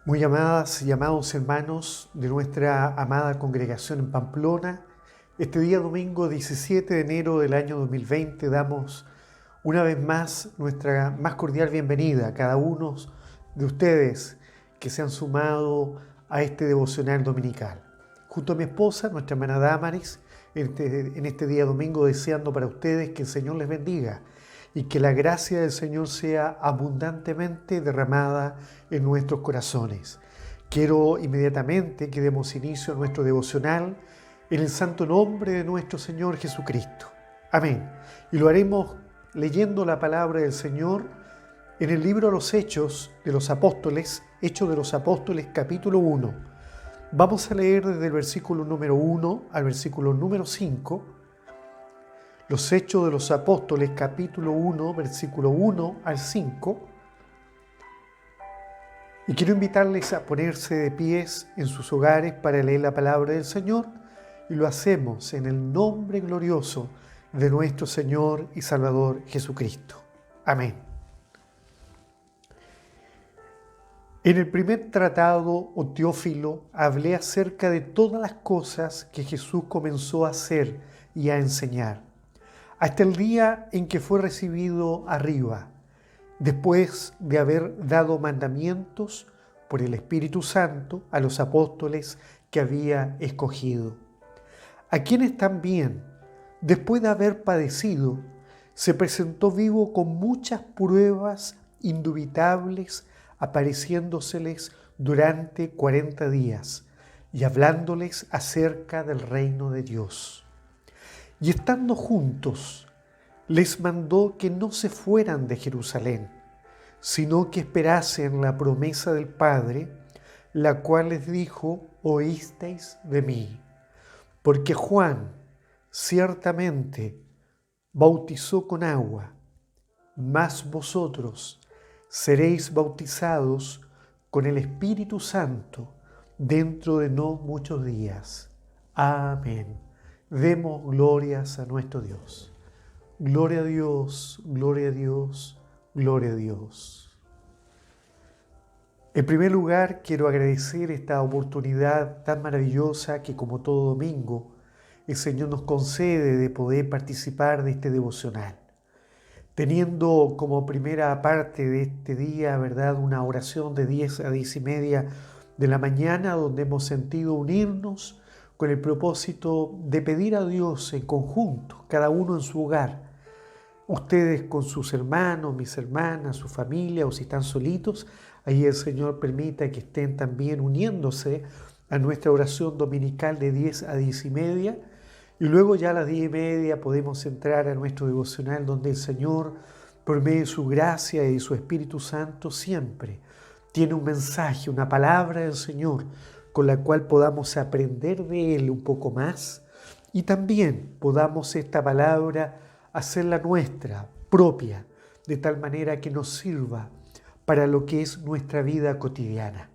Muy amadas y amados hermanos de nuestra amada congregación en Pamplona, este día domingo 17 de enero del año 2020 damos una vez más nuestra más cordial bienvenida a cada uno de ustedes que se han sumado a este devocional dominical. Junto a mi esposa, nuestra hermana Damaris, en este día domingo deseando para ustedes que el Señor les bendiga y que la gracia del Señor sea abundantemente derramada en nuestros corazones. Quiero inmediatamente que demos inicio a nuestro devocional en el santo nombre de nuestro Señor Jesucristo. Amén. Y lo haremos leyendo la palabra del Señor en el libro de los Hechos de los Apóstoles, Hechos de los Apóstoles, capítulo 1. Vamos a leer desde el versículo número 1 al versículo número 5, los Hechos de los Apóstoles, capítulo 1, versículo 1 al 5. Y quiero invitarles a ponerse de pies en sus hogares para leer la palabra del Señor, y lo hacemos en el nombre glorioso de nuestro Señor y Salvador Jesucristo. Amén. En el primer tratado, o Teófilo, hablé acerca de todas las cosas que Jesús comenzó a hacer y a enseñar, hasta el día en que fue recibido arriba, después de haber dado mandamientos por el Espíritu Santo a los apóstoles que había escogido, a quienes también, después de haber padecido, se presentó vivo con muchas pruebas indubitables, apareciéndoseles durante 40 días y hablándoles acerca del reino de Dios. Y estando juntos, les mandó que no se fueran de Jerusalén, sino que esperasen la promesa del Padre, la cual les dijo: oísteis de mí. Porque Juan ciertamente bautizó con agua, mas vosotros seréis bautizados con el Espíritu Santo dentro de no muchos días. Amén. Demos glorias a nuestro Dios. Gloria a Dios, gloria a Dios, gloria a Dios. En primer lugar, quiero agradecer esta oportunidad tan maravillosa que, como todo domingo, el Señor nos concede de poder participar de este devocional. Teniendo como primera parte de este día, ¿verdad?, una oración de 10 a 10 y media de la mañana, donde hemos sentido unirnos con el propósito de pedir a Dios en conjunto, cada uno en su hogar, ustedes con sus hermanos, mis hermanas, su familia, o si están solitos, ahí el Señor permita que estén también uniéndose a nuestra oración dominical de 10 a 10 y media, y luego ya a las 10 y media podemos entrar a nuestro devocional, donde el Señor, por medio de su gracia y de su Espíritu Santo, siempre tiene un mensaje, una palabra del Señor, con la cual podamos aprender de Él un poco más, y también podamos esta palabra hacerla nuestra, propia, de tal manera que nos sirva para lo que es nuestra vida cotidiana.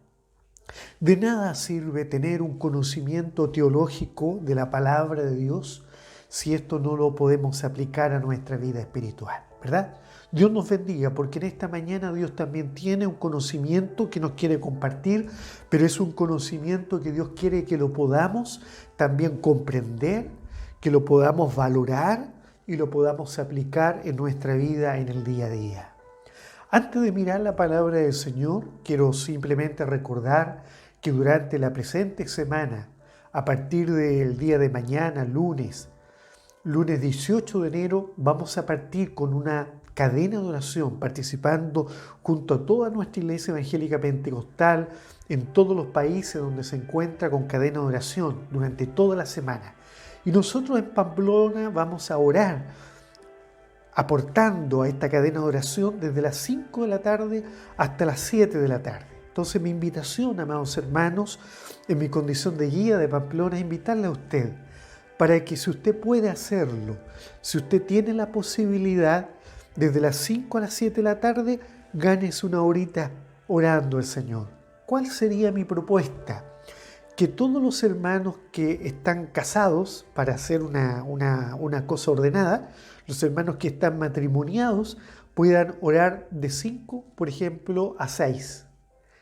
De nada sirve tener un conocimiento teológico de la palabra de Dios si esto no lo podemos aplicar a nuestra vida espiritual, ¿verdad? Dios nos bendiga, porque en esta mañana Dios también tiene un conocimiento que nos quiere compartir, pero es un conocimiento que Dios quiere que lo podamos también comprender, que lo podamos valorar y lo podamos aplicar en nuestra vida en el día a día. Antes de mirar la palabra del Señor, quiero simplemente recordar que durante la presente semana, a partir del día de mañana, lunes 18 de enero, vamos a partir con una cadena de oración, participando junto a toda nuestra Iglesia Evangélica Pentecostal en todos los países donde se encuentra con cadena de oración durante toda la semana. Y nosotros en Pamplona vamos a orar, aportando a esta cadena de oración desde las 5 de la tarde hasta las 7 de la tarde. Entonces mi invitación, amados hermanos, en mi condición de guía de Pamplona, es invitarle a usted para que, si usted puede hacerlo, si usted tiene la posibilidad, desde las 5 a las 7 de la tarde, gánese una horita orando al Señor. ¿Cuál sería mi propuesta? Que todos los hermanos que están casados, para hacer una cosa ordenada, los hermanos que están matrimoniados puedan orar de 5, por ejemplo, a 6.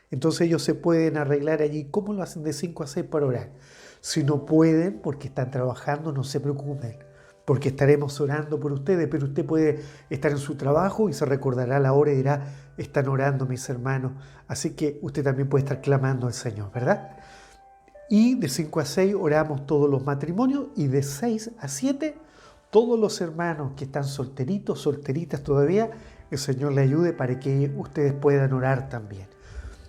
Entonces ellos se pueden arreglar allí. ¿Cómo lo hacen de 5 a 6 para orar? Si no pueden porque están trabajando, no se preocupen, porque estaremos orando por ustedes, pero usted puede estar en su trabajo y se recordará la hora y dirá, están orando mis hermanos. Así que usted también puede estar clamando al Señor, ¿verdad? Y de 5 a 6 oramos todos los matrimonios y de 6 a 7 todos los hermanos que están solteritos, solteritas todavía, el Señor les ayude para que ustedes puedan orar también.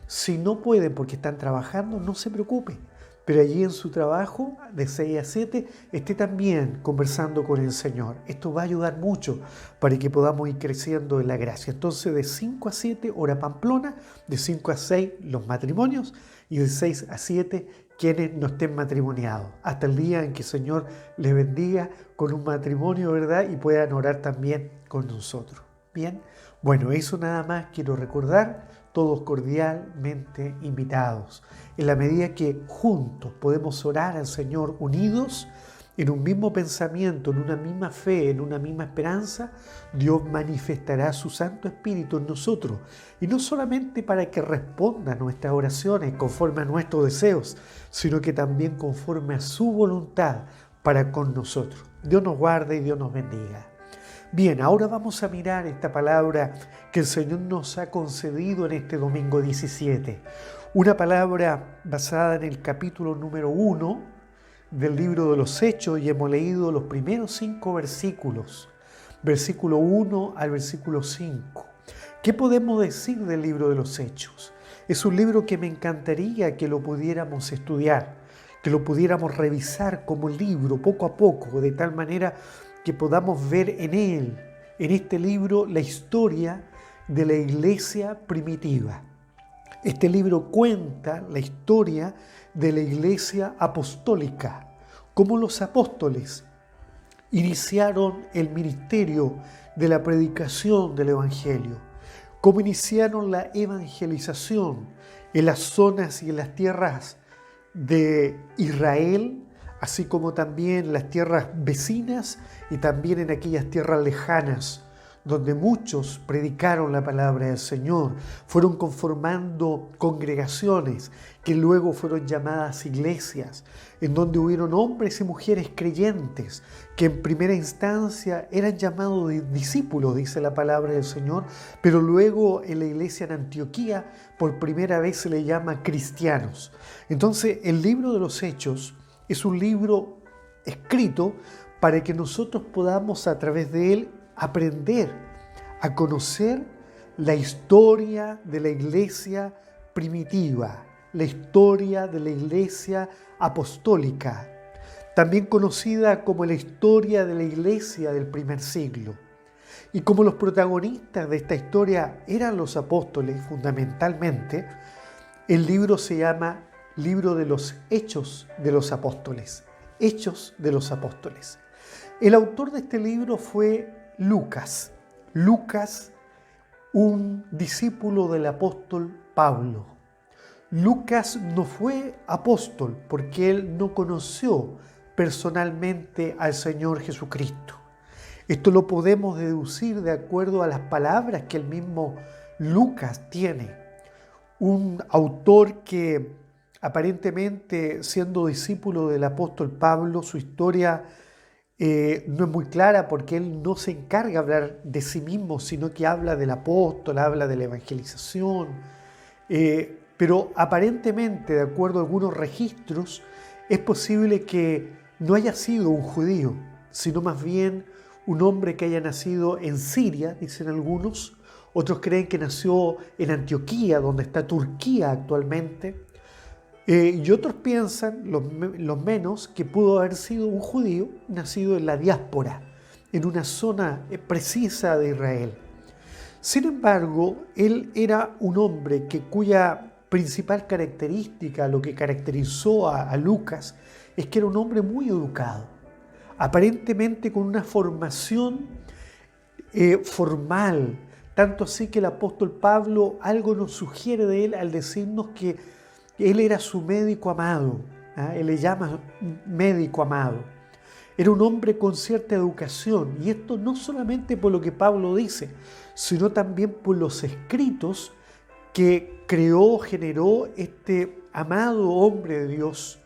Si no pueden porque están trabajando, no se preocupe. Pero allí en su trabajo, de 6 a 7, esté también conversando con el Señor. Esto va a ayudar mucho para que podamos ir creciendo en la gracia. Entonces, de 5 a 7, hora Pamplona, de 5 a 6, los matrimonios, y de 6 a 7, quienes no estén matrimoniados. Hasta el día en que el Señor les bendiga con un matrimonio, ¿verdad? Y puedan orar también con nosotros. Bien, bueno, eso nada más quiero recordar. Todos cordialmente invitados. En la medida que juntos podemos orar al Señor unidos en un mismo pensamiento, en una misma fe, en una misma esperanza, Dios manifestará su Santo Espíritu en nosotros. Y no solamente para que responda a nuestras oraciones conforme a nuestros deseos, sino que también conforme a su voluntad para con nosotros. Dios nos guarde y Dios nos bendiga. Bien, ahora vamos a mirar esta palabra que el Señor nos ha concedido en este domingo 17. Una palabra basada en el capítulo número 1 del libro de los Hechos y hemos leído los primeros 5 versículos, versículo 1 al versículo 5. ¿Qué podemos decir del libro de los Hechos? Es un libro que me encantaría que lo pudiéramos estudiar, que lo pudiéramos revisar como libro poco a poco, de tal manera que podamos ver en él, en este libro, la historia de la iglesia primitiva. Este libro cuenta la historia de la iglesia apostólica, cómo los apóstoles iniciaron el ministerio de la predicación del evangelio, cómo iniciaron la evangelización en las zonas y en las tierras de Israel, así como también las tierras vecinas y también en aquellas tierras lejanas, donde muchos predicaron la palabra del Señor, fueron conformando congregaciones que luego fueron llamadas iglesias, en donde hubieron hombres y mujeres creyentes que en primera instancia eran llamados discípulos, dice la palabra del Señor, pero luego en la iglesia en Antioquía por primera vez se le llama cristianos. Entonces el libro de los Hechos es un libro escrito para que nosotros podamos a través de él aprender a conocer la historia de la iglesia primitiva, la historia de la iglesia apostólica, también conocida como la historia de la iglesia del primer siglo. Y como los protagonistas de esta historia eran los apóstoles fundamentalmente, el libro se llama Libro de los Hechos de los Apóstoles. Hechos de los Apóstoles. El autor de este libro fue Lucas. Lucas, un discípulo del apóstol Pablo. Lucas no fue apóstol porque él no conoció personalmente al Señor Jesucristo. Esto lo podemos deducir de acuerdo a las palabras que el mismo Lucas tiene. Un autor que aparentemente, siendo discípulo del apóstol Pablo, su historia no es muy clara porque él no se encarga de hablar de sí mismo, sino que habla del apóstol, habla de la evangelización. Pero aparentemente, de acuerdo a algunos registros, es posible que no haya sido un judío, sino más bien un hombre que haya nacido en Siria, dicen algunos. Otros creen que nació en Antioquía, donde está Turquía actualmente. Y otros piensan, los menos, que pudo haber sido un judío nacido en la diáspora, en una zona precisa de Israel. Sin embargo, él era un hombre cuya principal característica, lo que caracterizó a Lucas, es que era un hombre muy educado, aparentemente con una formación formal, tanto así que el apóstol Pablo algo nos sugiere de él al decirnos que él era su médico amado, él le llama médico amado. Era un hombre con cierta educación, y esto no solamente por lo que Pablo dice, sino también por los escritos que creó, generó este amado hombre de Dios.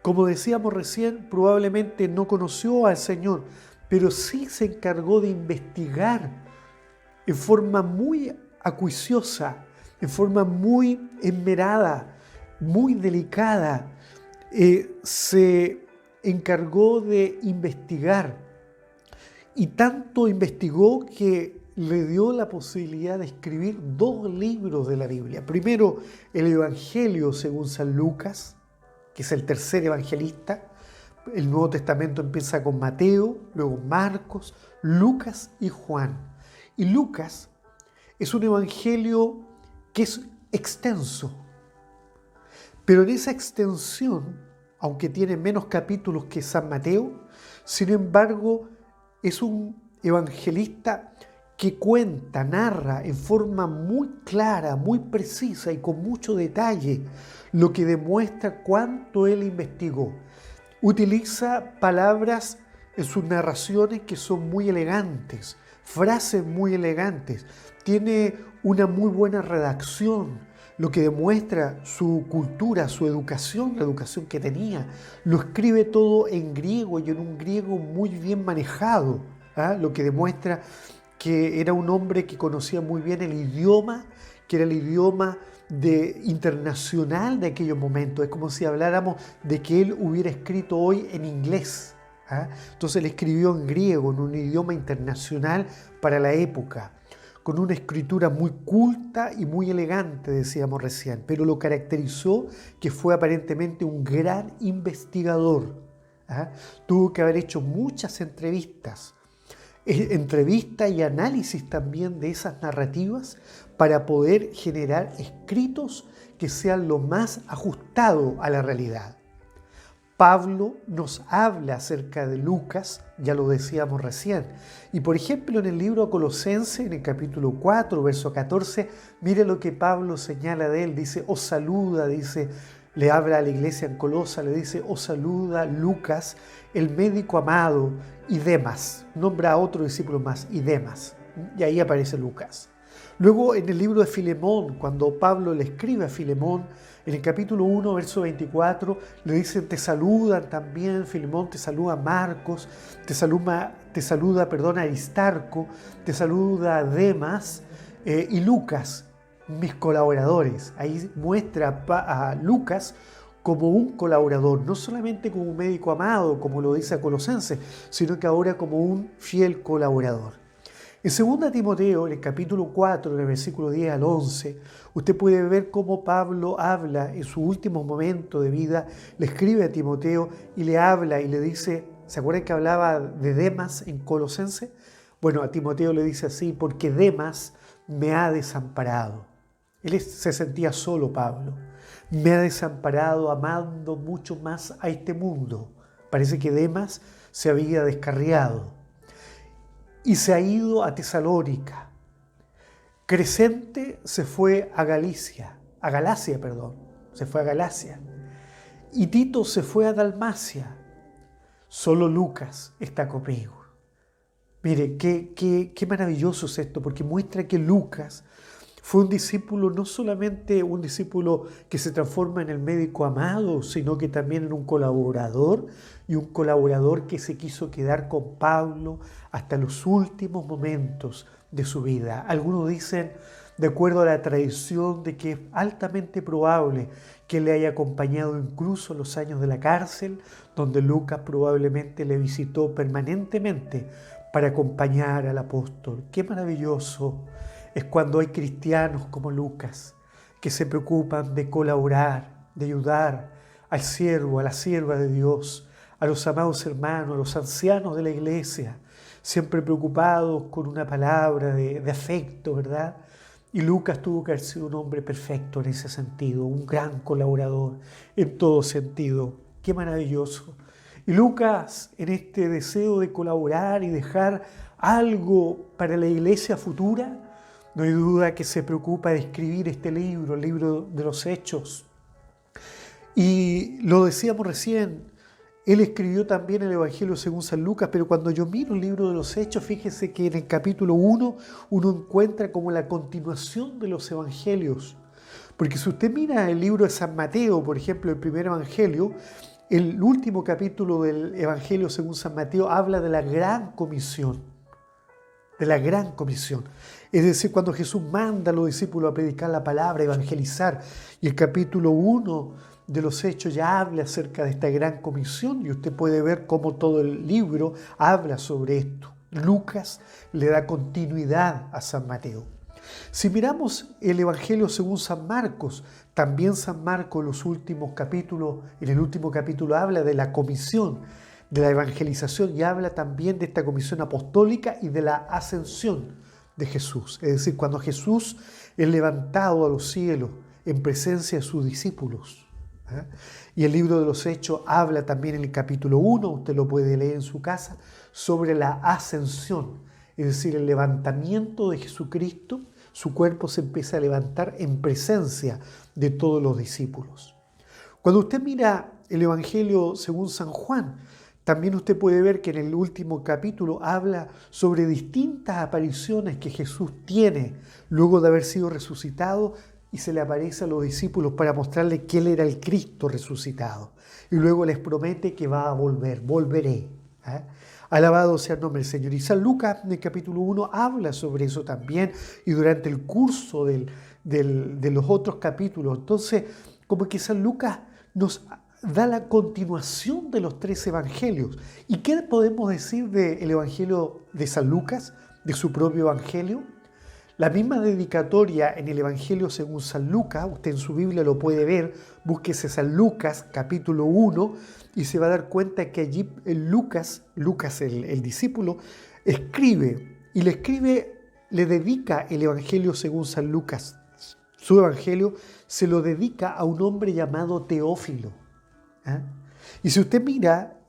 Como decíamos recién, probablemente no conoció al Señor, pero sí se encargó de investigar en forma muy acuiciosa, en forma muy esmerada, muy delicada. Se encargó de investigar y tanto investigó que le dio la posibilidad de escribir 2 libros de la Biblia. Primero, el Evangelio según San Lucas, que es el tercer evangelista. El Nuevo Testamento empieza con Mateo, luego Marcos, Lucas y Juan. Y Lucas es un evangelio que es extenso, pero en esa extensión, aunque tiene menos capítulos que San Mateo, sin embargo, es un evangelista que cuenta, narra en forma muy clara, muy precisa y con mucho detalle lo que demuestra cuánto él investigó. Utiliza palabras en sus narraciones que son muy elegantes, frases muy elegantes. Tiene una muy buena redacción, lo que demuestra su cultura, su educación, la educación que tenía. Lo escribe todo en griego y en un griego muy bien manejado, lo que demuestra que era un hombre que conocía muy bien el idioma, que era el idioma internacional de aquellos momentos. Es como si habláramos de que él hubiera escrito hoy en inglés. Entonces él escribió en griego, en un idioma internacional para la época, con una escritura muy culta y muy elegante, decíamos recién, pero lo caracterizó que fue aparentemente un gran investigador. Tuvo que haber hecho muchas entrevistas y análisis también de esas narrativas para poder generar escritos que sean lo más ajustados a la realidad. Pablo nos habla acerca de Lucas, ya lo decíamos recién, y por ejemplo en el libro a Colosenses, en el capítulo 4, verso 14, mire lo que Pablo señala de él, dice, os saluda, le habla a la iglesia en Colosa, le dice, os saluda Lucas, el médico amado, y Demas, nombra a otro discípulo más, y Demas, y ahí aparece Lucas. Luego en el libro de Filemón, cuando Pablo le escribe a Filemón, en el capítulo 1, verso 24, le dicen, te saludan también, Filemón, te saluda Marcos, te saluda Aristarco, te saluda Demas y Lucas, mis colaboradores. Ahí muestra a Lucas como un colaborador, no solamente como un médico amado, como lo dice a Colosenses, sino que ahora como un fiel colaborador. En 2 Timoteo, en el capítulo 4, en el versículo 10 al 11, usted puede ver cómo Pablo habla en su último momento de vida, le escribe a Timoteo y le habla y le dice, ¿se acuerdan que hablaba de Demas en Colosenses? Bueno, a Timoteo le dice así, porque Demas me ha desamparado. Él se sentía solo, Pablo. Me ha desamparado amando mucho más a este mundo. Parece que Demas se había descarriado y se ha ido a Tesalónica. Crescente se fue a Galacia. Y Tito se fue a Dalmacia. Solo Lucas está conmigo. Mire, qué maravilloso es esto, porque muestra que Lucas fue un discípulo, no solamente un discípulo que se transforma en el médico amado, sino que también en un colaborador, y un colaborador que se quiso quedar con Pablo hasta los últimos momentos de su vida. Algunos dicen, de acuerdo a la tradición, de que es altamente probable que le haya acompañado incluso en los años de la cárcel, donde Lucas probablemente le visitó permanentemente para acompañar al apóstol. ¡Qué maravilloso es cuando hay cristianos como Lucas que se preocupan de colaborar, de ayudar al siervo, a la sierva de Dios, a los amados hermanos, a los ancianos de la iglesia, siempre preocupados con una palabra de afecto, ¿verdad? Y Lucas tuvo que haber sido un hombre perfecto en ese sentido, un gran colaborador en todo sentido. ¡Qué maravilloso! Y Lucas, en este deseo de colaborar y dejar algo para la iglesia futura, no hay duda que se preocupa de escribir este libro, el libro de los Hechos. Y lo decíamos recién, Él escribió también el Evangelio según San Lucas, pero cuando yo miro el libro de los Hechos, fíjese que en el capítulo 1 uno encuentra como la continuación de los Evangelios. Porque si usted mira el libro de San Mateo, por ejemplo, el primer Evangelio, el último capítulo del Evangelio según San Mateo habla de la gran comisión. De la gran comisión. Es decir, cuando Jesús manda a los discípulos a predicar la palabra, a evangelizar, y el capítulo 1 de los Hechos ya habla acerca de esta gran comisión, y usted puede ver cómo todo el libro habla sobre esto. Lucas le da continuidad a San Mateo. Si miramos el Evangelio según San Marcos, también San Marcos en el último capítulo habla de la comisión, de la evangelización, y habla también de esta comisión apostólica y de la ascensión de Jesús. Es decir, cuando Jesús es levantado a los cielos en presencia de sus discípulos. Y el libro de los Hechos habla también en el capítulo 1, usted lo puede leer en su casa, sobre la ascensión, es decir, el levantamiento de Jesucristo. Su cuerpo se empieza a levantar en presencia de todos los discípulos. Cuando usted mira el Evangelio según San Juan, también usted puede ver que en el último capítulo habla sobre distintas apariciones que Jesús tiene luego de haber sido resucitado, y se le aparece a los discípulos para mostrarles que Él era el Cristo resucitado. Y luego les promete que va a volveré. Alabado sea el nombre del Señor. Y San Lucas en el capítulo 1 habla sobre eso también, y durante el curso de los otros capítulos. Entonces, como que San Lucas nos da la continuación de los 3 evangelios. ¿Y qué podemos decir del Evangelio de San Lucas, de su propio Evangelio? La misma dedicatoria en el Evangelio según San Lucas, usted en su Biblia lo puede ver, búsquese San Lucas capítulo 1 y se va a dar cuenta que allí Lucas el discípulo, le dedica el Evangelio según San Lucas. Su Evangelio se lo dedica a un hombre llamado Teófilo. Y si usted mira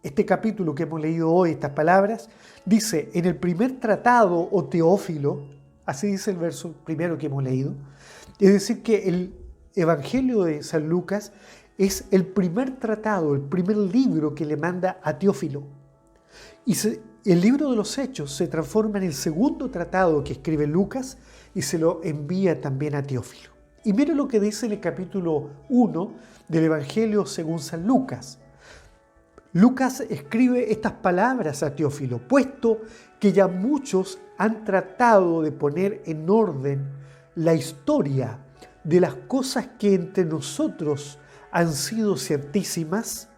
este capítulo que hemos leído hoy, estas palabras, dice, en el primer tratado, o Teófilo, así dice el verso primero que hemos leído, es decir, que el Evangelio de San Lucas es el primer tratado, el primer libro que le manda a Teófilo. Y el libro de los Hechos se transforma en el segundo tratado que escribe Lucas y se lo envía también a Teófilo. Y mire lo que dice en el capítulo 1 del Evangelio según San Lucas. Lucas escribe estas palabras a Teófilo, puesto que ya muchos han tratado de poner en orden la historia de las cosas que entre nosotros han sido ciertísimas,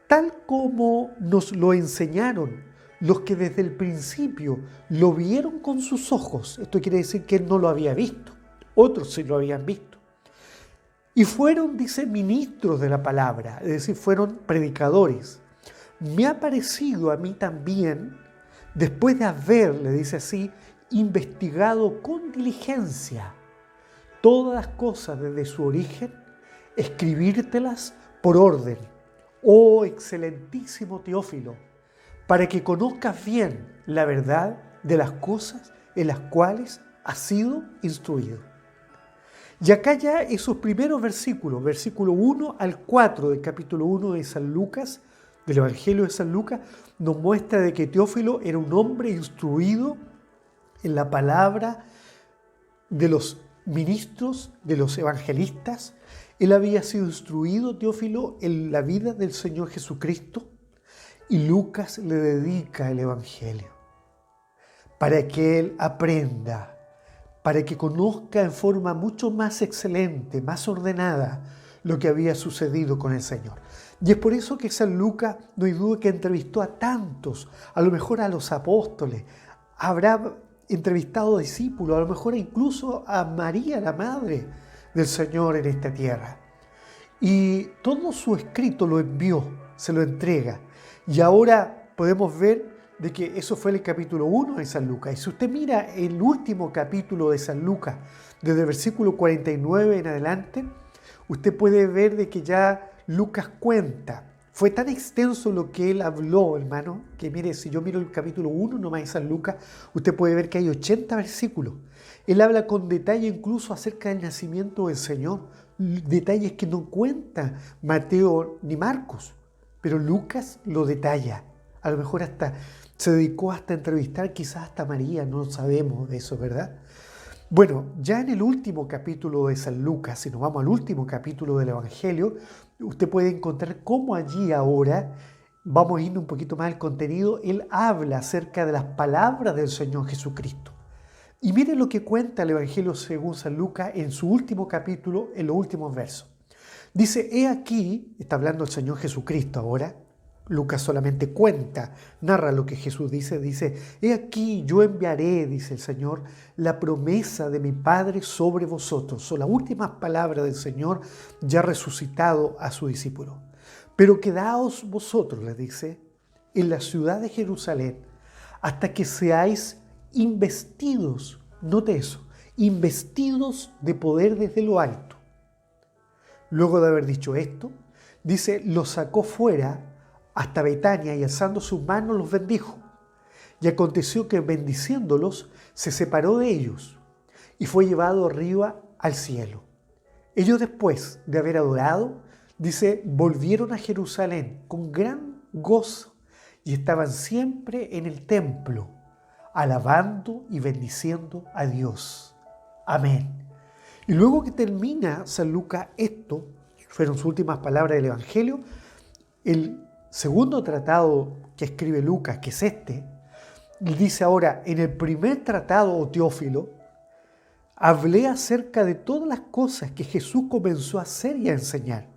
tal como nos lo enseñaron los que desde el principio lo vieron con sus ojos. Esto quiere decir que él no lo había visto, otros sí lo habían visto. Y fueron, dice, ministros de la palabra, es decir, fueron predicadores. Me ha parecido a mí también, después de haber, le dice así, investigado con diligencia todas las cosas desde su origen, escribírtelas por orden, oh excelentísimo Teófilo, para que conozcas bien la verdad de las cosas en las cuales has sido instruido. Y acá ya esos primeros versículos, versículo 1 al 4 del capítulo 1 de San Lucas, del Evangelio de San Lucas, nos muestra de que Teófilo era un hombre instruido en la palabra de los ministros, de los evangelistas. Él había sido instruido, Teófilo, en la vida del Señor Jesucristo, y Lucas le dedica el Evangelio para que él aprenda, para que conozca en forma mucho más excelente, más ordenada, lo que había sucedido con el Señor. Y es por eso que San Lucas, no hay duda que entrevistó a tantos, a lo mejor a los apóstoles, habrá entrevistado a discípulos, a lo mejor incluso a María, la madre del Señor en esta tierra. Y todo su escrito lo envió, se lo entrega. Y ahora podemos ver de que eso fue el capítulo 1 de San Lucas. Y si usted mira el último capítulo de San Lucas, desde el versículo 49 en adelante, usted puede ver de que ya Lucas cuenta. Fue tan extenso lo que él habló, hermano, que mire, si yo miro el capítulo 1 nomás de San Lucas, usted puede ver que hay 80 versículos. Él habla con detalle incluso acerca del nacimiento del Señor, detalles que no cuenta Mateo ni Marcos. pero Lucas lo detalla. A lo mejor hasta se dedicó hasta a entrevistar quizás hasta a María, no sabemos de eso, ¿verdad? Bueno, ya en el último capítulo de San Lucas, si nos vamos al último capítulo del Evangelio, usted puede encontrar cómo allí ahora, vamos a ir un poquito más al contenido, él habla acerca de las palabras del Señor Jesucristo. Y miren lo que cuenta el Evangelio según San Lucas en su último capítulo, en los últimos versos. Dice, he aquí, está hablando el Señor Jesucristo ahora, Lucas solamente cuenta, narra lo que Jesús dice, he aquí yo enviaré, dice el Señor, la promesa de mi Padre sobre vosotros. Son las últimas palabras del Señor ya resucitado a su discípulo. Pero quedaos vosotros, le dice, en la ciudad de Jerusalén, hasta que seáis investidos, note eso, investidos de poder desde lo alto. Luego de haber dicho esto, dice, los sacó fuera hasta Betania y alzando sus manos los bendijo. Y aconteció que bendiciéndolos se separó de ellos y fue llevado arriba al cielo. Ellos después de haber adorado, dice, volvieron a Jerusalén con gran gozo y estaban siempre en el templo, alabando y bendiciendo a Dios. Amén. Y luego que termina San Lucas esto, fueron sus últimas palabras del Evangelio, el segundo tratado que escribe Lucas, que es este, dice ahora, en el primer tratado, o Teófilo, hablé acerca de todas las cosas que Jesús comenzó a hacer y a enseñar,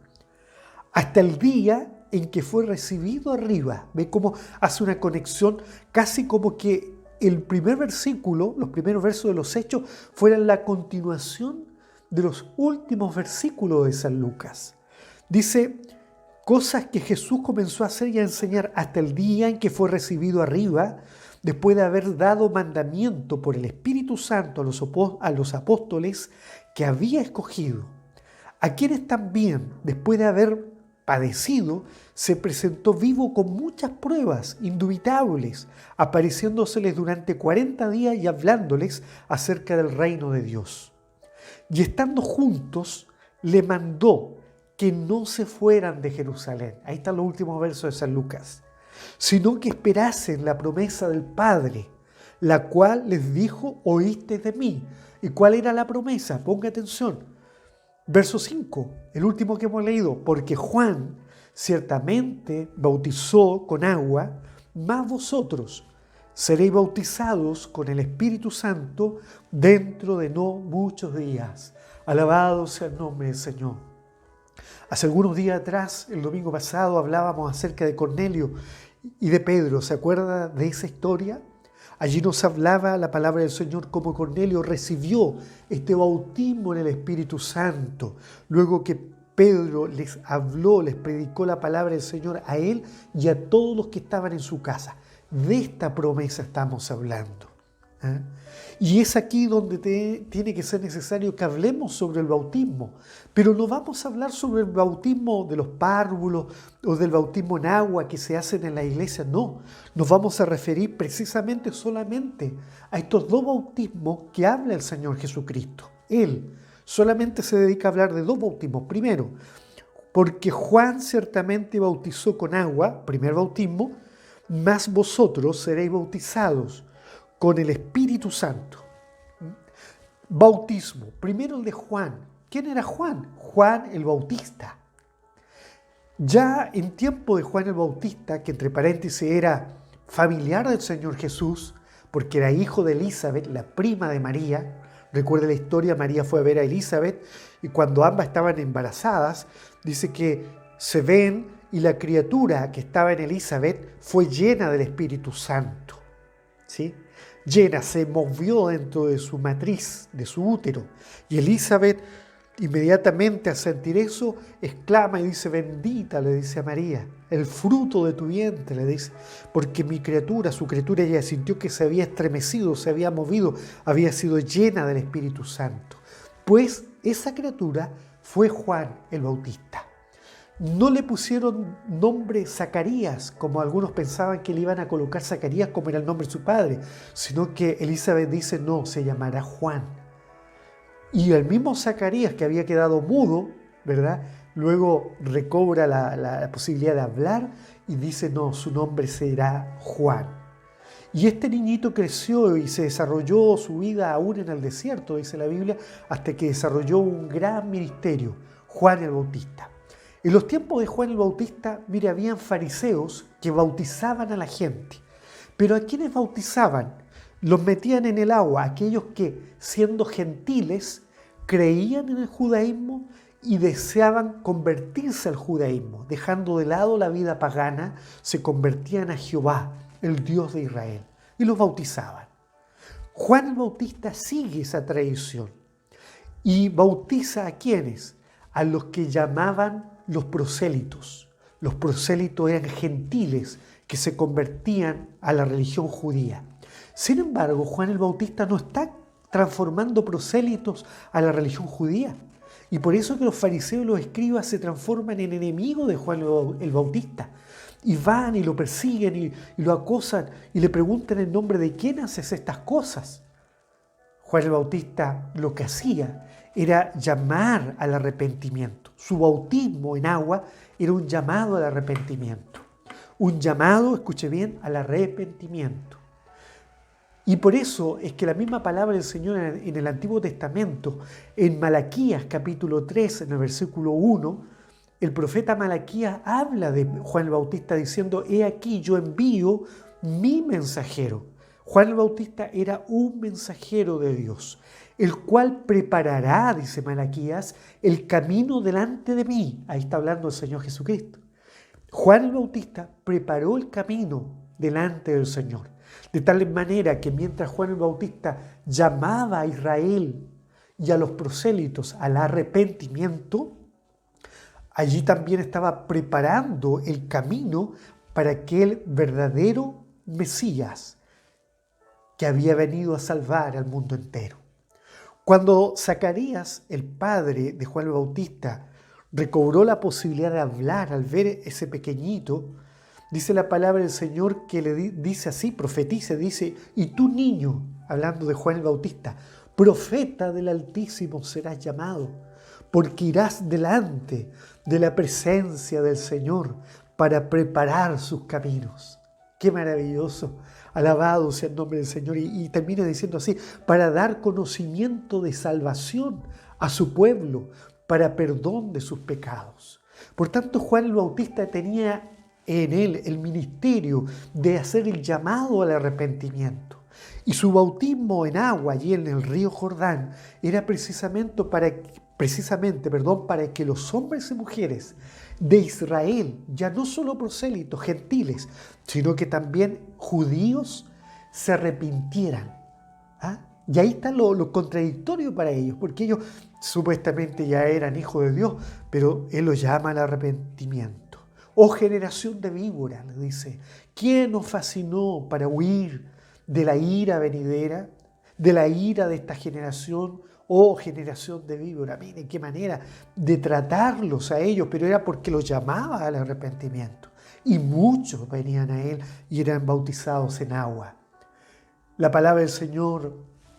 hasta el día en que fue recibido arriba. Ve cómo hace una conexión, casi como que el primer versículo, los primeros versos de los Hechos, fueran la continuación de los últimos versículos de San Lucas. Dice, cosas que Jesús comenzó a hacer y a enseñar hasta el día en que fue recibido arriba, después de haber dado mandamiento por el Espíritu Santo a los apóstoles que había escogido, a quienes también, después de haber padecido, se presentó vivo con muchas pruebas indubitables, apareciéndoseles durante 40 días y hablándoles acerca del reino de Dios. Y estando juntos, le mandó que no se fueran de Jerusalén. Ahí están los últimos versos de San Lucas. Sino que esperasen la promesa del Padre, la cual les dijo, oíste de mí. ¿Y cuál era la promesa? Ponga atención. Verso 5, el último que hemos leído. Porque Juan ciertamente bautizó con agua, mas vosotros seréis bautizados con el Espíritu Santo dentro de no muchos días. Alabado sea el nombre del Señor. Hace algunos días atrás, el domingo pasado, hablábamos acerca de Cornelio y de Pedro. ¿Se acuerda de esa historia? Allí nos hablaba la palabra del Señor cómo Cornelio recibió este bautismo en el Espíritu Santo. Luego que Pedro les habló, les predicó la palabra del Señor a él y a todos los que estaban en su casa. De esta promesa estamos hablando. Y es aquí donde tiene que ser necesario que hablemos sobre el bautismo. Pero no vamos a hablar sobre el bautismo de los párvulos o del bautismo en agua que se hacen en la iglesia. No, nos vamos a referir precisamente solamente a estos dos bautismos que habla el Señor Jesucristo. Él solamente se dedica a hablar de dos bautismos. Primero, porque Juan ciertamente bautizó con agua, primer bautismo, mas vosotros seréis bautizados con el Espíritu Santo. Bautismo, primero el de Juan. ¿Quién era Juan? Juan el Bautista. Ya en tiempo de Juan el Bautista, que entre paréntesis era familiar del Señor Jesús, porque era hijo de Elizabeth, la prima de María. Recuerda la historia, María fue a ver a Elizabeth y cuando ambas estaban embarazadas, dice que se ven y la criatura que estaba en Elizabeth fue llena del Espíritu Santo. ¿Sí? Llena, se movió dentro de su matriz, de su útero. Y Elizabeth inmediatamente al sentir eso exclama y dice, bendita, le dice a María, el fruto de tu vientre, le dice, porque mi criatura, su criatura, ella sintió que se había estremecido, se había movido, había sido llena del Espíritu Santo. Pues esa criatura fue Juan el Bautista. No le pusieron nombre Zacarías, como algunos pensaban que le iban a colocar Zacarías como era el nombre de su padre, sino que Elizabeth dice, no, se llamará Juan. Y el mismo Zacarías, que había quedado mudo, ¿verdad?, luego recobra la posibilidad de hablar y dice, no, su nombre será Juan. Y este niñito creció y se desarrolló su vida aún en el desierto, dice la Biblia, hasta que desarrolló un gran ministerio, Juan el Bautista. En los tiempos de Juan el Bautista, mire, habían fariseos que bautizaban a la gente. Pero ¿a quiénes bautizaban? Los metían en el agua, aquellos que, siendo gentiles, creían en el judaísmo y deseaban convertirse al judaísmo. Dejando de lado la vida pagana, se convertían a Jehová, el Dios de Israel, y los bautizaban. Juan el Bautista sigue esa tradición y bautiza a ¿quiénes? A los que llamaban los prosélitos. Los prosélitos eran gentiles que se convertían a la religión judía. Sin embargo, Juan el Bautista no está transformando prosélitos a la religión judía. Y por eso que los fariseos y los escribas se transforman en enemigos de Juan el Bautista. Y van y lo persiguen y lo acosan y le preguntan en nombre de quién haces estas cosas. Juan el Bautista lo que hacía era llamar al arrepentimiento. Su bautismo en agua era un llamado al arrepentimiento. Un llamado, escuche bien, al arrepentimiento. Y por eso es que la misma palabra del Señor en el Antiguo Testamento, en Malaquías capítulo 3, en el versículo 1, el profeta Malaquías habla de Juan el Bautista diciendo, he aquí yo envío mi mensajero. Juan el Bautista era un mensajero de Dios, el cual preparará, dice Malaquías, el camino delante de mí. Ahí está hablando el Señor Jesucristo. Juan el Bautista preparó el camino delante del Señor. De tal manera que mientras Juan el Bautista llamaba a Israel y a los prosélitos al arrepentimiento, allí también estaba preparando el camino para aquel verdadero Mesías que había venido a salvar al mundo entero. Cuando Zacarías, el padre de Juan el Bautista, recobró la posibilidad de hablar al ver ese pequeñito, dice la palabra del Señor que le dice así, profetiza, dice, y tú niño, hablando de Juan el Bautista, profeta del Altísimo serás llamado, porque irás delante de la presencia del Señor para preparar sus caminos. ¡Qué maravilloso! Alabado sea el nombre del Señor. Y termina diciendo así, para dar conocimiento de salvación a su pueblo, para perdón de sus pecados. Por tanto, Juan el Bautista tenía en él el ministerio de hacer el llamado al arrepentimiento. Y su bautismo en agua allí en el río Jordán era precisamente para que los hombres y mujeres de Israel, ya no solo prosélitos, gentiles, sino que también judíos, se arrepintieran. Y ahí está lo contradictorio para ellos, porque ellos supuestamente ya eran hijos de Dios, pero Él los llama al arrepentimiento. Oh generación de víboras, le dice, ¿quién nos fascinó para huir de la ira venidera, de la ira de esta generación? Oh generación de víboras, miren qué manera de tratarlos a ellos, pero era porque los llamaba al arrepentimiento. Y muchos venían a Él y eran bautizados en agua. La palabra del Señor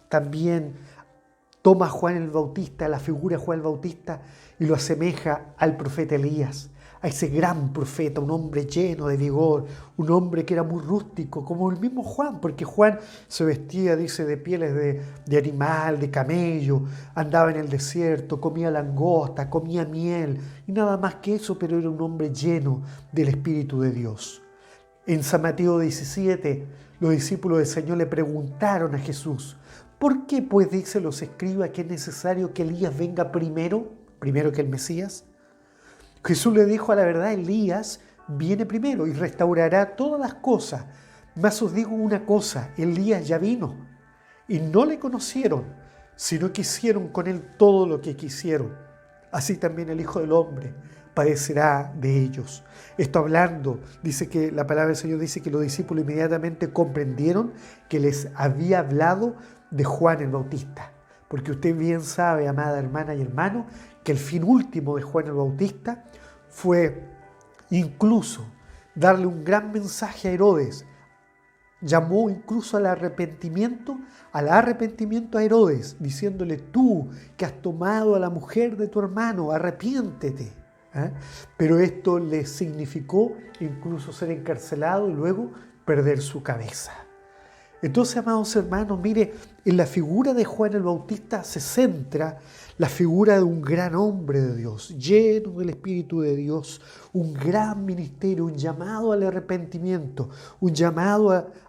también toma a Juan el Bautista, la figura de Juan el Bautista, y lo asemeja al profeta Elías, a ese gran profeta, un hombre lleno de vigor, un hombre que era muy rústico, como el mismo Juan, porque Juan se vestía, dice, de pieles de animal, de camello, andaba en el desierto, comía langosta, comía miel, y nada más que eso, pero era un hombre lleno del Espíritu de Dios. En San Mateo 17, los discípulos del Señor le preguntaron a Jesús, ¿por qué pues dicen los escribas que es necesario que Elías venga primero que el Mesías? Jesús le dijo, a la verdad, Elías viene primero y restaurará todas las cosas. Mas os digo una cosa, Elías ya vino y no le conocieron, sino que hicieron con él todo lo que quisieron. Así también el Hijo del Hombre padecerá de ellos. Esto hablando, dice que la palabra del Señor dice que los discípulos inmediatamente comprendieron que les había hablado de Juan el Bautista. Porque usted bien sabe, amada hermana y hermano, que el fin último de Juan el Bautista fue incluso darle un gran mensaje a Herodes. Llamó incluso al arrepentimiento a Herodes, diciéndole, tú que has tomado a la mujer de tu hermano, arrepiéntete. ¿ah? Pero esto le significó incluso ser encarcelado y luego perder su cabeza. Entonces, amados hermanos, mire, en la figura de Juan el Bautista se centra la figura de un gran hombre de Dios, lleno del Espíritu de Dios, un gran ministerio, un llamado al arrepentimiento,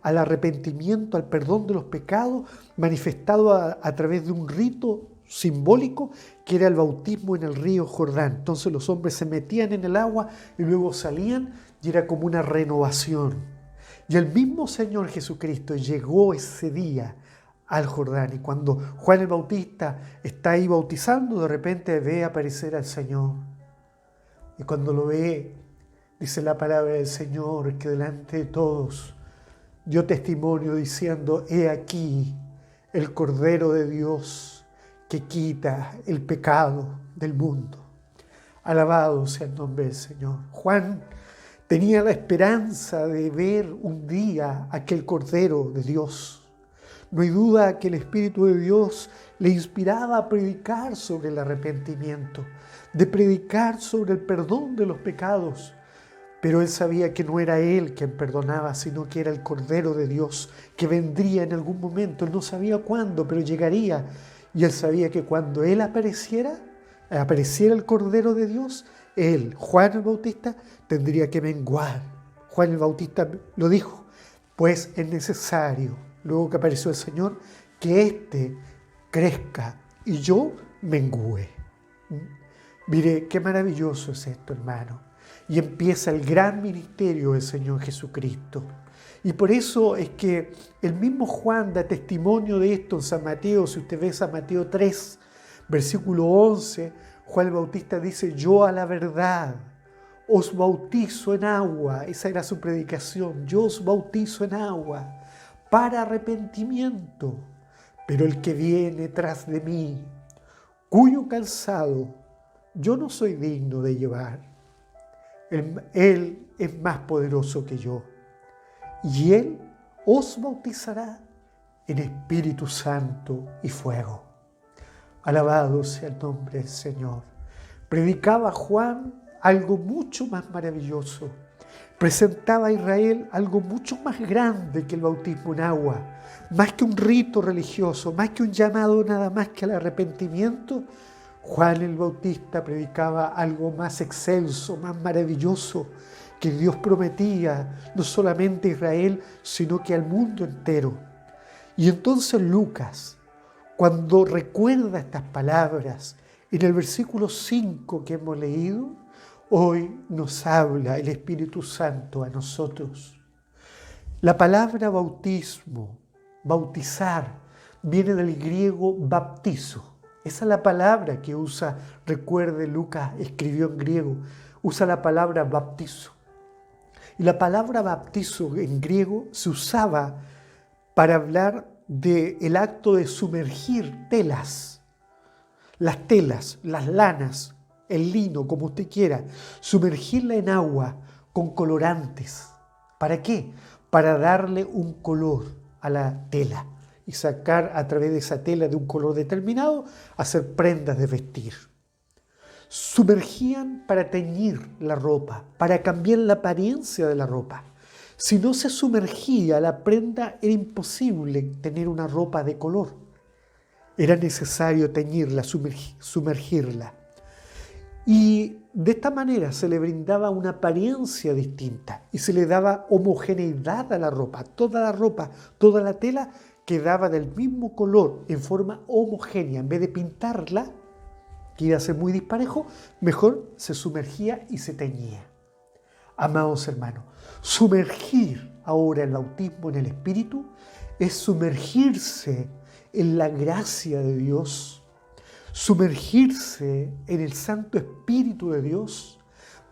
al arrepentimiento, al perdón de los pecados, manifestado a través de un rito simbólico que era el bautismo en el río Jordán. Entonces los hombres se metían en el agua y luego salían y era como una renovación. Y el mismo Señor Jesucristo llegó ese día al Jordán y cuando Juan el Bautista está ahí bautizando, de repente ve aparecer al Señor. Y cuando lo ve, dice la palabra del Señor que delante de todos dio testimonio diciendo: he aquí el Cordero de Dios que quita el pecado del mundo. Alabado sea el nombre del Señor. Juan tenía la esperanza de ver un día aquel Cordero de Dios. No hay duda que el Espíritu de Dios le inspiraba a predicar sobre el arrepentimiento, de predicar sobre el perdón de los pecados. Pero él sabía que no era él quien perdonaba, sino que era el Cordero de Dios que vendría en algún momento. Él no sabía cuándo, pero llegaría. Y él sabía que cuando él apareciera el Cordero de Dios, él, Juan el Bautista, tendría que menguar. Juan el Bautista lo dijo: pues es necesario, luego que apareció el Señor, que éste crezca y yo mengüe. Mire, qué maravilloso es esto, hermano. Y empieza el gran ministerio del Señor Jesucristo. Y por eso es que el mismo Juan da testimonio de esto en San Mateo. Si usted ve San Mateo 3, versículo 11, Juan el Bautista dice: yo a la verdad os bautizo en agua. Esa era su predicación. Yo os bautizo en agua para arrepentimiento. Pero el que viene tras de mí, cuyo calzado yo no soy digno de llevar, él es más poderoso que yo. Y él os bautizará en Espíritu Santo y fuego. Alabado sea el nombre del Señor. Predicaba Juan algo mucho más maravilloso. Presentaba a Israel algo mucho más grande que el bautismo en agua. Más que un rito religioso, más que un llamado nada más que al arrepentimiento, Juan el Bautista predicaba algo más excelso, más maravilloso, que Dios prometía no solamente a Israel, sino que al mundo entero. Y entonces Lucas, cuando recuerda estas palabras, en el versículo 5 que hemos leído, hoy nos habla el Espíritu Santo a nosotros. La palabra bautismo, bautizar, viene del griego baptizo. Esa es la palabra que usa, recuerde, Lucas escribió en griego, usa la palabra baptizo. Y la palabra baptizo en griego se usaba para hablar del acto de sumergir telas. Las telas, las lanas, el lino, como usted quiera, sumergirla en agua con colorantes. ¿Para qué? Para darle un color a la tela y sacar a través de esa tela de un color determinado, hacer prendas de vestir. Sumergían para teñir la ropa, para cambiar la apariencia de la ropa. Si no se sumergía la prenda, era imposible tener una ropa de color. Era necesario teñirla, sumergirla. Y de esta manera se le brindaba una apariencia distinta y se le daba homogeneidad a la ropa. Toda la ropa, toda la tela quedaba del mismo color, en forma homogénea. En vez de pintarla, que iba a ser muy disparejo, mejor se sumergía y se teñía. Amados hermanos, sumergir ahora el bautismo en el Espíritu es sumergirse en la gracia de Dios, sumergirse en el Santo Espíritu de Dios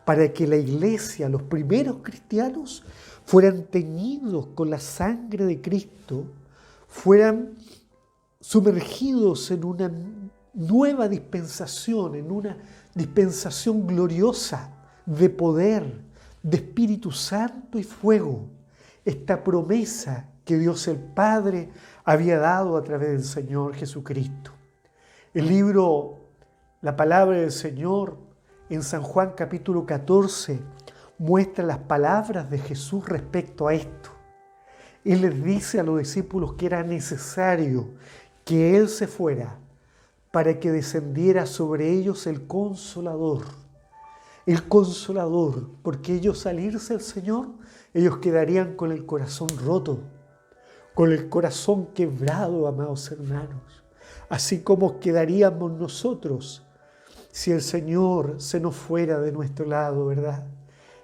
para que la iglesia, los primeros cristianos, fueran teñidos con la sangre de Cristo, fueran sumergidos en una nueva dispensación, en una dispensación gloriosa de poder, de Espíritu Santo y fuego. Esta promesa que Dios el Padre había dado a través del Señor Jesucristo. El libro, la palabra del Señor, en San Juan capítulo 14 muestra las palabras de Jesús respecto a esto. Él les dice a los discípulos que era necesario que Él se fuera para que descendiera sobre ellos el Consolador. El Consolador, porque ellos al irse el Señor, ellos quedarían con el corazón roto, con el corazón quebrado, amados hermanos. Así como quedaríamos nosotros si el Señor se nos fuera de nuestro lado, ¿verdad?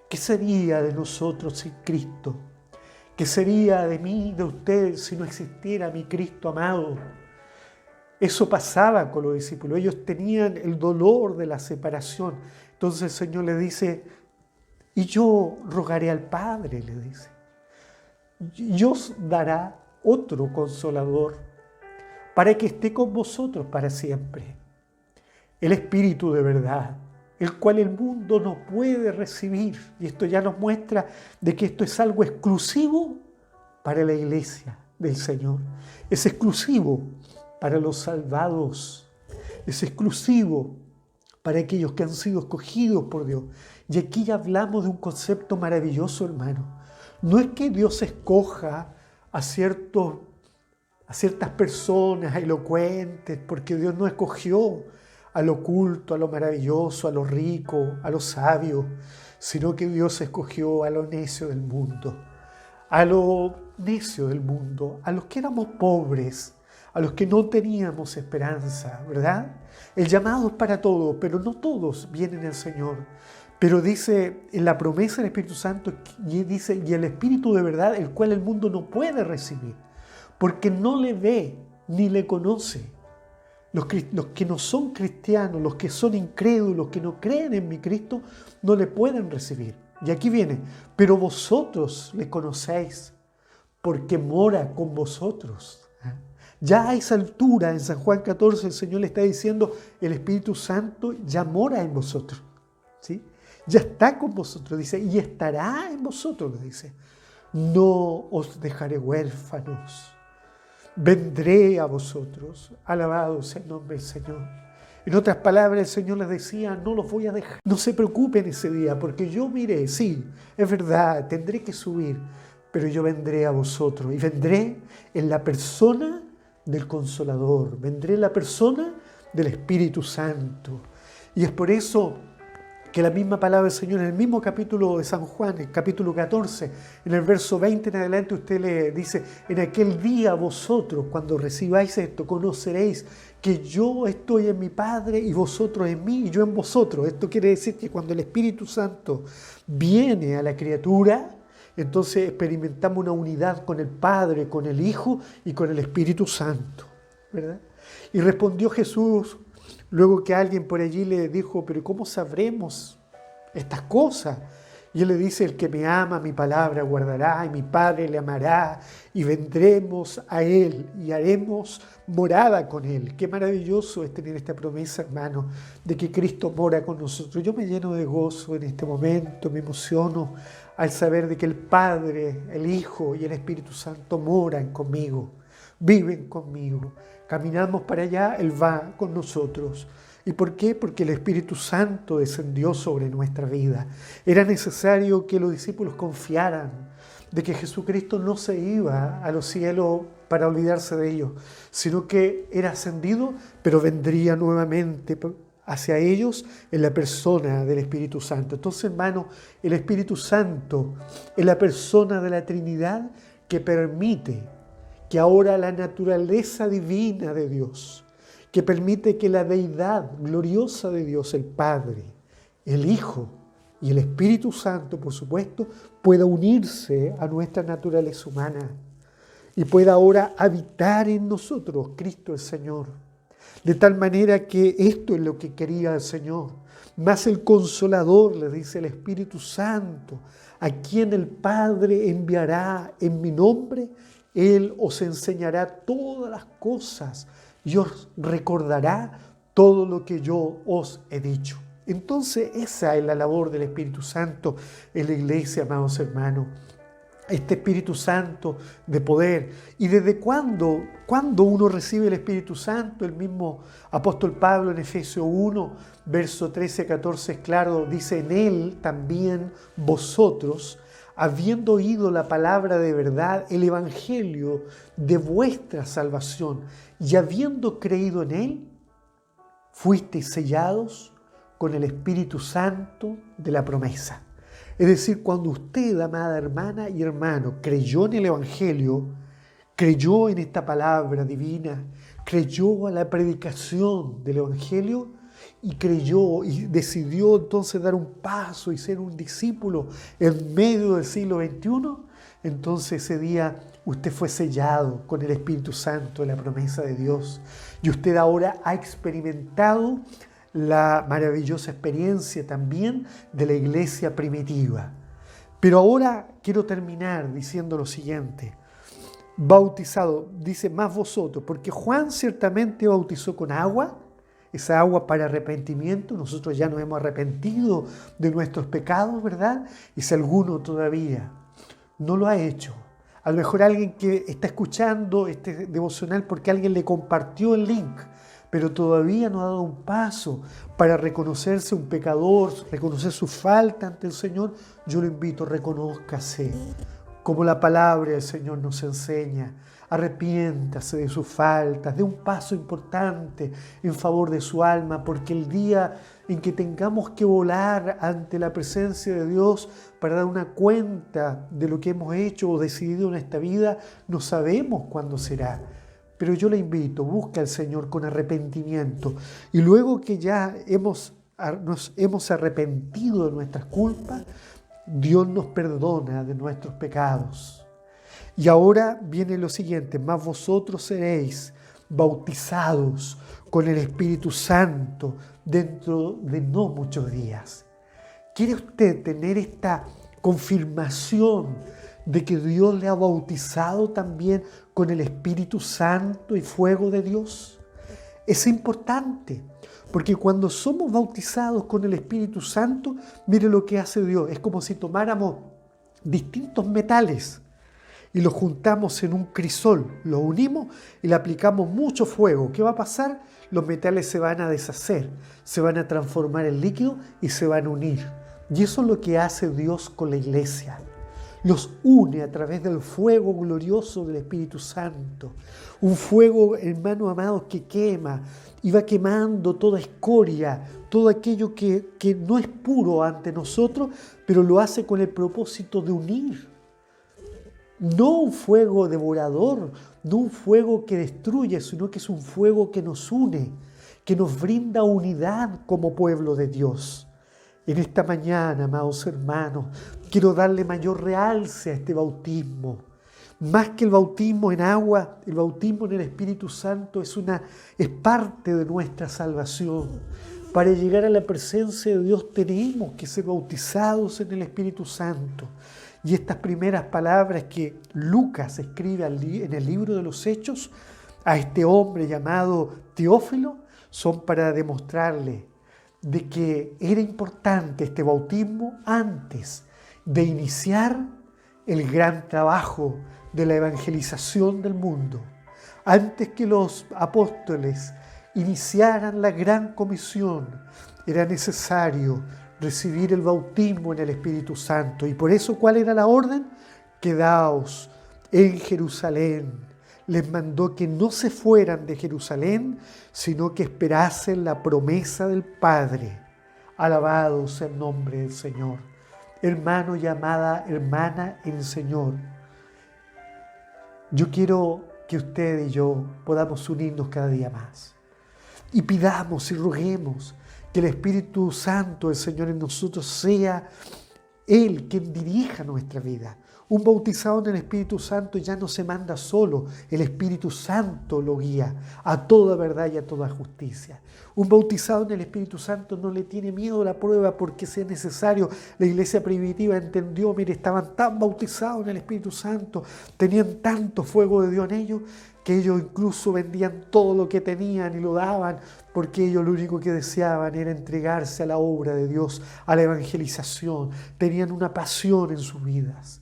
¿Qué sería de nosotros sin Cristo? ¿Qué sería de mí, de usted, si no existiera mi Cristo amado? Eso pasaba con los discípulos. Ellos tenían el dolor de la separación. Entonces el Señor le dice, y yo rogaré al Padre, le dice. Y os dará otro consolador para que esté con vosotros para siempre. El Espíritu de verdad, el cual el mundo no puede recibir. Y esto ya nos muestra de que esto es algo exclusivo para la iglesia del Señor. Es exclusivo para los salvados. Es exclusivo para aquellos que han sido escogidos por Dios. Y aquí ya hablamos de un concepto maravilloso, hermano. No es que Dios escoja a ciertas personas elocuentes, porque Dios no escogió a lo culto, a lo maravilloso, a lo rico, a lo sabio, sino que Dios escogió a lo necio del mundo, a lo necio del mundo, a los que éramos pobres, a los que no teníamos esperanza, ¿verdad? El llamado es para todos, pero no todos vienen al Señor. Pero dice en la promesa del Espíritu Santo, y dice, y el Espíritu de verdad, el cual el mundo no puede recibir, porque no le ve ni le conoce. Los que no son cristianos, los que son incrédulos, los que no creen en mi Cristo, no le pueden recibir. Y aquí viene, pero vosotros le conocéis, porque mora con vosotros. Ya a esa altura, en San Juan 14, el Señor le está diciendo, el Espíritu Santo ya mora en vosotros. ¿Sí? Ya está con vosotros, dice, y estará en vosotros, le dice. No os dejaré huérfanos. Vendré a vosotros, alabado sea el nombre del Señor. En otras palabras, el Señor les decía, no los voy a dejar. No se preocupen ese día, porque yo miré, sí, es verdad, tendré que subir, pero yo vendré a vosotros y vendré en la persona del Consolador, vendré en la persona del Espíritu Santo. Y es por eso que la misma palabra del Señor en el mismo capítulo de San Juan, el capítulo 14, en el verso 20 en adelante, usted le dice, en aquel día vosotros, cuando recibáis esto, conoceréis que yo estoy en mi Padre y vosotros en mí y yo en vosotros. Esto quiere decir que cuando el Espíritu Santo viene a la criatura, entonces experimentamos una unidad con el Padre, con el Hijo y con el Espíritu Santo, ¿verdad? Y respondió Jesús, luego que alguien por allí le dijo, pero ¿cómo sabremos estas cosas? Y él le dice, el que me ama, mi palabra guardará, y mi Padre le amará, y vendremos a él, y haremos morada con él. Qué maravilloso es tener esta promesa, hermano, de que Cristo mora con nosotros. Yo me lleno de gozo en este momento, me emociono al saber de que el Padre, el Hijo y el Espíritu Santo moran conmigo, viven conmigo. Caminamos para allá, Él va con nosotros. ¿Y por qué? Porque el Espíritu Santo descendió sobre nuestra vida. Era necesario que los discípulos confiaran de que Jesucristo no se iba a los cielos para olvidarse de ellos, sino que era ascendido, pero vendría nuevamente hacia ellos en la persona del Espíritu Santo. Entonces, hermano, el Espíritu Santo es la persona de la Trinidad que permite que ahora la naturaleza divina de Dios, que permite que la deidad gloriosa de Dios, el Padre, el Hijo y el Espíritu Santo, por supuesto, pueda unirse a nuestra naturaleza humana y pueda ahora habitar en nosotros Cristo el Señor. De tal manera que esto es lo que quería el Señor. Más el Consolador, le dice el Espíritu Santo, a quien el Padre enviará en mi nombre, Él os enseñará todas las cosas y os recordará todo lo que yo os he dicho. Entonces esa es la labor del Espíritu Santo en la iglesia, amados hermanos. este Espíritu Santo de poder. ¿Y desde cuándo? ¿Cuándo uno recibe el Espíritu Santo? El mismo apóstol Pablo en Efesios 1, verso 13-14 es claro, dice: en él también vosotros, habiendo oído la palabra de verdad, el evangelio de vuestra salvación, y habiendo creído en él, fuisteis sellados con el Espíritu Santo de la promesa. Es decir, cuando usted, amada hermana y hermano, creyó en el Evangelio, creyó en esta palabra divina, creyó a la predicación del Evangelio y creyó y decidió entonces dar un paso y ser un discípulo en medio del siglo XXI, entonces ese día usted fue sellado con el Espíritu Santo de la promesa de Dios y usted ahora ha experimentado la maravillosa experiencia también de la iglesia primitiva. Pero ahora quiero terminar diciendo lo siguiente: bautizado, dice más vosotros, porque Juan ciertamente bautizó con agua, esa agua para arrepentimiento. Nosotros ya nos hemos arrepentido de nuestros pecados, ¿verdad? Y si alguno todavía no lo ha hecho, a lo mejor alguien que está escuchando este devocional porque alguien le compartió el link, pero todavía no ha dado un paso para reconocerse un pecador, reconocer su falta ante el Señor, yo lo invito: reconózcase, como la palabra del Señor nos enseña. Arrepiéntase de sus faltas, dé un paso importante en favor de su alma, porque el día en que tengamos que volar ante la presencia de Dios para dar una cuenta de lo que hemos hecho o decidido en esta vida, no sabemos cuándo será. Pero yo le invito: busque al Señor con arrepentimiento, y luego que ya nos hemos arrepentido de nuestras culpas, Dios nos perdona de nuestros pecados. Y ahora viene lo siguiente: más vosotros seréis bautizados con el Espíritu Santo dentro de no muchos días. ¿Quiere usted tener esta confirmación de que Dios le ha bautizado también con el Espíritu Santo y fuego de Dios? Es importante, porque cuando somos bautizados con el Espíritu Santo, mire lo que hace Dios. Es como si tomáramos distintos metales y los juntamos en un crisol, los unimos y le aplicamos mucho fuego. ¿Qué va a pasar? Los metales se van a deshacer, se van a transformar en líquido y se van a unir. Y eso es lo que hace Dios con la iglesia. Los une a través del fuego glorioso del Espíritu Santo. Un fuego, hermanos amados, que quema y va quemando toda escoria, todo aquello que no es puro ante nosotros, pero lo hace con el propósito de unir. No un fuego devorador, no un fuego que destruye, sino que es un fuego que nos une, que nos brinda unidad como pueblo de Dios. En esta mañana, amados hermanos, quiero darle mayor realce a este bautismo. Más que el bautismo en agua, el bautismo en el Espíritu Santo es parte de nuestra salvación. Para llegar a la presencia de Dios tenemos que ser bautizados en el Espíritu Santo. Y estas primeras palabras que Lucas escribe en el libro de los Hechos a este hombre llamado Teófilo son para demostrarle de que era importante este bautismo antes de iniciar el gran trabajo de la evangelización del mundo. Antes que los apóstoles iniciaran la gran comisión, era necesario recibir el bautismo en el Espíritu Santo. Y por eso, ¿cuál era la orden? Quedaos en Jerusalén. Les mandó que no se fueran de Jerusalén, sino que esperasen la promesa del Padre. Alabado sea el nombre del Señor. Hermano y amada hermana en el Señor, yo quiero que usted y yo podamos unirnos cada día más. Y pidamos y roguemos que el Espíritu Santo del Señor en nosotros sea Él quien dirija nuestra vida. Un bautizado en el Espíritu Santo ya no se manda solo, el Espíritu Santo lo guía a toda verdad y a toda justicia. Un bautizado en el Espíritu Santo no le tiene miedo a la prueba porque si es necesario. La iglesia primitiva entendió, mire, estaban tan bautizados en el Espíritu Santo, tenían tanto fuego de Dios en ellos, que ellos incluso vendían todo lo que tenían y lo daban, porque ellos lo único que deseaban era entregarse a la obra de Dios, a la evangelización. Tenían una pasión en sus vidas.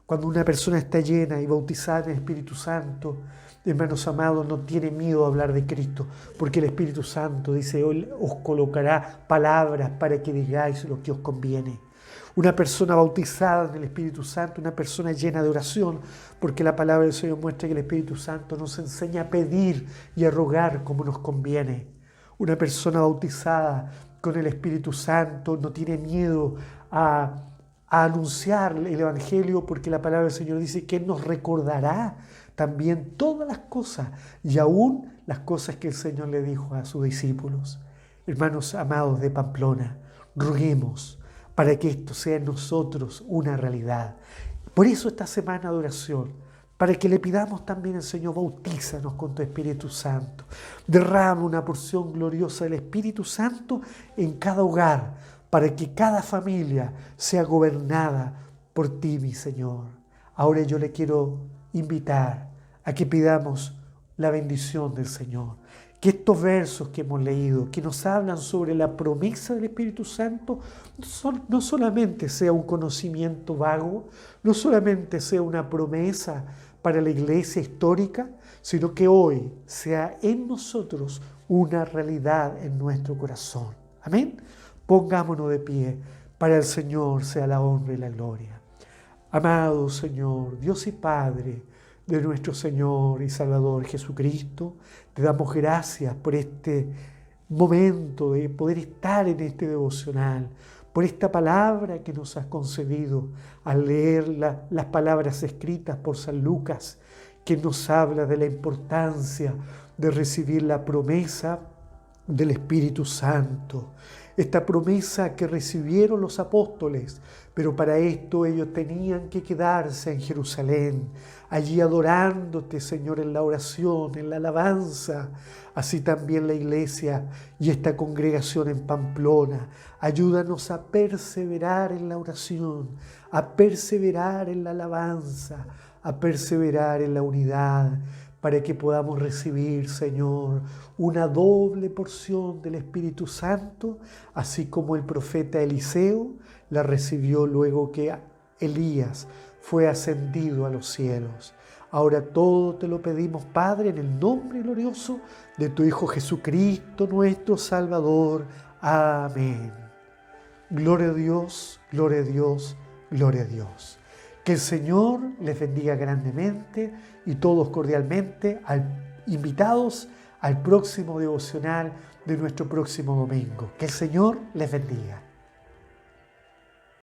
Cuando una persona está llena y bautizada en el Espíritu Santo, hermanos amados, no tiene miedo a hablar de Cristo, porque el Espíritu Santo dice, hoy os colocará palabras para que digáis lo que os conviene. Una persona bautizada en el Espíritu Santo, una persona llena de oración, porque la palabra del Señor muestra que el Espíritu Santo nos enseña a pedir y a rogar como nos conviene. Una persona bautizada con el Espíritu Santo no tiene miedo a anunciar el Evangelio, porque la palabra del Señor dice que Él nos recordará también todas las cosas y aún las cosas que el Señor le dijo a sus discípulos. Hermanos amados de Pamplona, roguemos para que esto sea en nosotros una realidad. Por eso esta semana de oración, para que le pidamos también al Señor, bautízanos con tu Espíritu Santo. Derrama una porción gloriosa del Espíritu Santo en cada hogar, para que cada familia sea gobernada por ti, mi Señor. Ahora yo le quiero invitar a que pidamos la bendición del Señor. Que estos versos que hemos leído, que nos hablan sobre la promesa del Espíritu Santo, no solamente sea un conocimiento vago, no solamente sea una promesa para la iglesia histórica, sino que hoy sea en nosotros una realidad en nuestro corazón. Amén. Pongámonos de pie, para el Señor sea la honra y la gloria. Amado Señor, Dios y Padre de nuestro Señor y Salvador Jesucristo, te damos gracias por este momento de poder estar en este devocional, por esta palabra que nos has concedido al leer las palabras escritas por San Lucas, que nos habla de la importancia de recibir la promesa del Espíritu Santo. Esta promesa que recibieron los apóstoles, pero para esto ellos tenían que quedarse en Jerusalén, allí adorándote, Señor, en la oración, en la alabanza. Así también la iglesia y esta congregación en Pamplona. Ayúdanos a perseverar en la oración, a perseverar en la alabanza, a perseverar en la unidad, para que podamos recibir, Señor, una doble porción del Espíritu Santo, así como el profeta Eliseo la recibió luego que Elías fue ascendido a los cielos. Ahora todo te lo pedimos, Padre, en el nombre glorioso de tu Hijo Jesucristo, nuestro Salvador. Amén. Gloria a Dios, gloria a Dios, gloria a Dios. Que el Señor les bendiga grandemente y todos cordialmente invitados al próximo devocional de nuestro próximo domingo. Que el Señor les bendiga.